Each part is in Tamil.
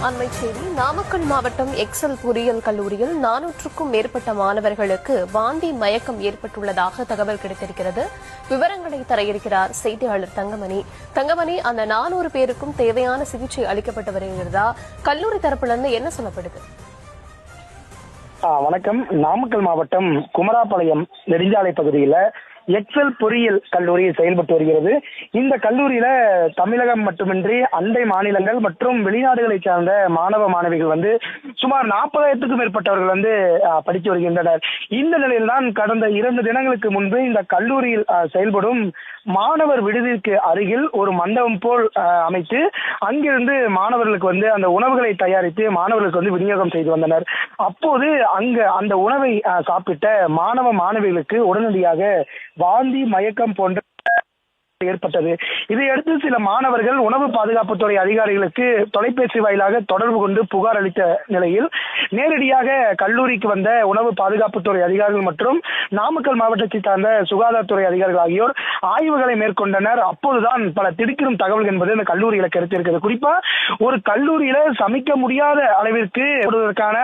அண்மை செய்தி நாமக்கல் மாவட்டம் எக்ஸல் பொறியியல் கல்லூரியில் 400க்கும் மேற்பட்ட மாணவர்களுக்கு வாந்தி மயக்கம் ஏற்பட்டுள்ளதாக தகவல் கிடைத்திருக்கிறது. விவரங்களை தர இருக்கிறார் செய்தியாளர் தங்கமணி. தங்கமணி, அந்த 400 பேருக்கும் தேவையான சிகிச்சை அளிக்கப்பட்டு வருகிறதா? கல்லூரி தரப்பிலிருந்து என்ன சொல்லப்படுது? வணக்கம். நாமக்கல் மாவட்டம் குமராபாளையம் நெடுஞ்சாலை பகுதியில் எக்ஸல் பொறியியல் கல்லூரி செயல்பட்டு வருகிறது. இந்த கல்லூரியில தமிழகம் மட்டுமின்றி அண்டை மாநிலங்கள் மற்றும் வெளிநாடுகளை சார்ந்த மாணவ மாணவிகள் சுமார் 40,000க்கும் மேற்பட்டவர்கள் படித்து வருகின்றனர். இந்த நிலையில்தான் கடந்த 2 தினங்களுக்கு முன்பு இந்த கல்லூரியில் செயல்படும் மாணவர் விடுதிக்கு அருகில் ஒரு மண்டபம் போல் அமைத்து அங்கிருந்து மாணவர்களுக்கு அந்த உணவுகளை தயாரித்து மாணவர்களுக்கு விநியோகம் செய்து வந்தனர். அப்போது அந்த உணவை சாப்பிட்ட மாணவ மாணவிகளுக்கு உடனடியாக வாந்தி மயக்கம் போன்ற ஏற்பட்டது. இதையடுத்து சில மாணவர்கள் உணவு பாதுகாப்புத்துறை அதிகாரிகளுக்கு தொலைபேசி வாயிலாக தொடர்பு கொண்டு புகார் அளித்த நிலையில் நேரடியாக கல்லூரிக்கு வந்த உணவு பாதுகாப்புத்துறை அதிகாரிகள் மற்றும் நாமக்கல் மாவட்டத்தை சார்ந்த சுகாதாரத்துறை அதிகாரிகள் ஆகியோர் ஆய்வுகளை மேற்கொண்டனர். அப்போதுதான் பல திடுக்கிடும் தகவல் என்பது இந்த கல்லூரியில கிடைத்திருக்கிறது. குறிப்பா ஒரு கல்லூரியில சமைக்க முடியாத அளவிற்கு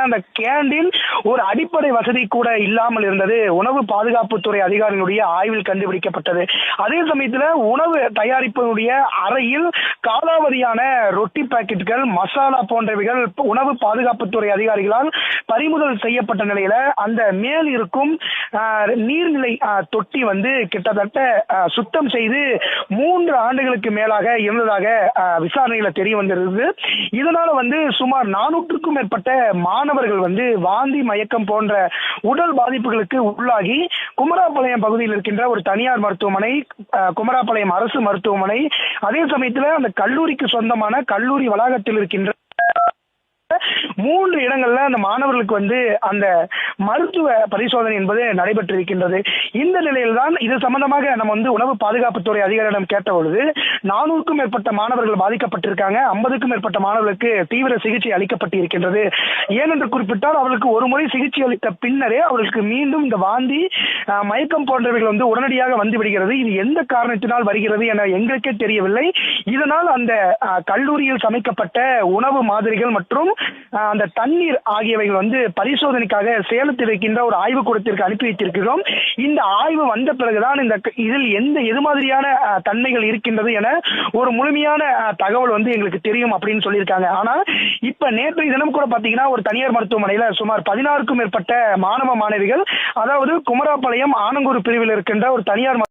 அந்த கேண்டீன் ஒரு அடிப்படை வசதி கூட இல்லாமல் இருந்தது உணவு பாதுகாப்புத்துறை அதிகாரிகளுடைய ஆய்வில் கண்டுபிடிக்கப்பட்டது. அதே சமயத்தில் உணவு தயாரிப்பதனுடைய அறையில் காலாவதியான ரொட்டி பாக்கெட்டுகள், மசாலா போன்றவைகள் உணவு பாதுகாப்புத்துறை அதிகாரிகளால் பறிமுதல் செய்யப்பட்ட நிலையில அந்த மேல் இருக்கும் நீர்நிலை தொட்டி கிட்டத்தட்ட சுத்தம் செய்து 3 ஆண்டுகளுக்கு மேலாக இருந்ததாக விசாரணையில தெரிய வந்திருந்தது. இதனால சுமார் 400க்கும் மேற்பட்ட மாணவர்கள் வாந்தி மயக்கம் போன்ற உடல் பாதிப்புகளுக்கு உள்ளாகி குமராபாளையம் பகுதியில் இருக்கின்ற ஒரு தனியார் மருத்துவமனை, குமராபாளையம் அரசு மருத்துவமனை, அதே சமயத்தில் அந்த கல்லூரிக்கு சொந்தமான கல்லூரி வளாகத்தில் இருக்கின்ற 3 இடங்கள்ல அந்த மாணவர்களுக்கு அந்த மருத்துவ பரிசோதனை என்பது நடைபெற்றிருக்கின்றது. இந்த நிலையில்தான் இது சம்பந்தமாக நம்ம உணவு பாதுகாப்புத்துறை அதிகாரியிடம் கேட்ட பொழுது 400க்கும் மேற்பட்ட மாணவர்கள் பாதிக்கப்பட்டிருக்காங்க, 50க்கும் மேற்பட்ட மாணவர்களுக்கு தீவிர சிகிச்சை அளிக்கப்பட்டு இருக்கின்றது. ஏனென்று குறிப்பிட்டால் அவர்களுக்கு ஒரு முறை சிகிச்சை அளித்த பின்னரே அவர்களுக்கு மீண்டும் இந்த வாந்தி மயக்கம் போன்றவைகள் உடனடியாக வந்துவிடுகிறது. இது எந்த காரணத்தினால் வருகிறது என எங்களுக்கே தெரியவில்லை. இதனால் அந்த கல்லூரியில் சமைக்கப்பட்ட உணவு மாதிரிகள் மற்றும் அந்த தண்ணீர் ஆகியவைகள் பரிசோதனைக்காக சேலத்தில் இருக்கின்ற ஒரு ஆய்வு கூடத்திற்கு அனுப்பி வைத்திருக்கிறோம். இந்த ஆய்வு வந்த பிறகுதான் இதில் எது மாதிரியான தன்மைகள் இருக்கின்றது என ஒரு முழுமையான தகவல் எங்களுக்கு தெரியும் அப்படின்னு சொல்லியிருக்காங்க. ஆனா இப்ப நேற்றைய தினம் கூட பாத்தீங்கன்னா ஒரு தனியார் மருத்துவமனையில சுமார் 16க்கும் மேற்பட்ட மாணவ மாணவிகள், அதாவது குமராபாளையம் ஆனங்கூர் பிரிவில் இருக்கின்ற ஒரு தனியார்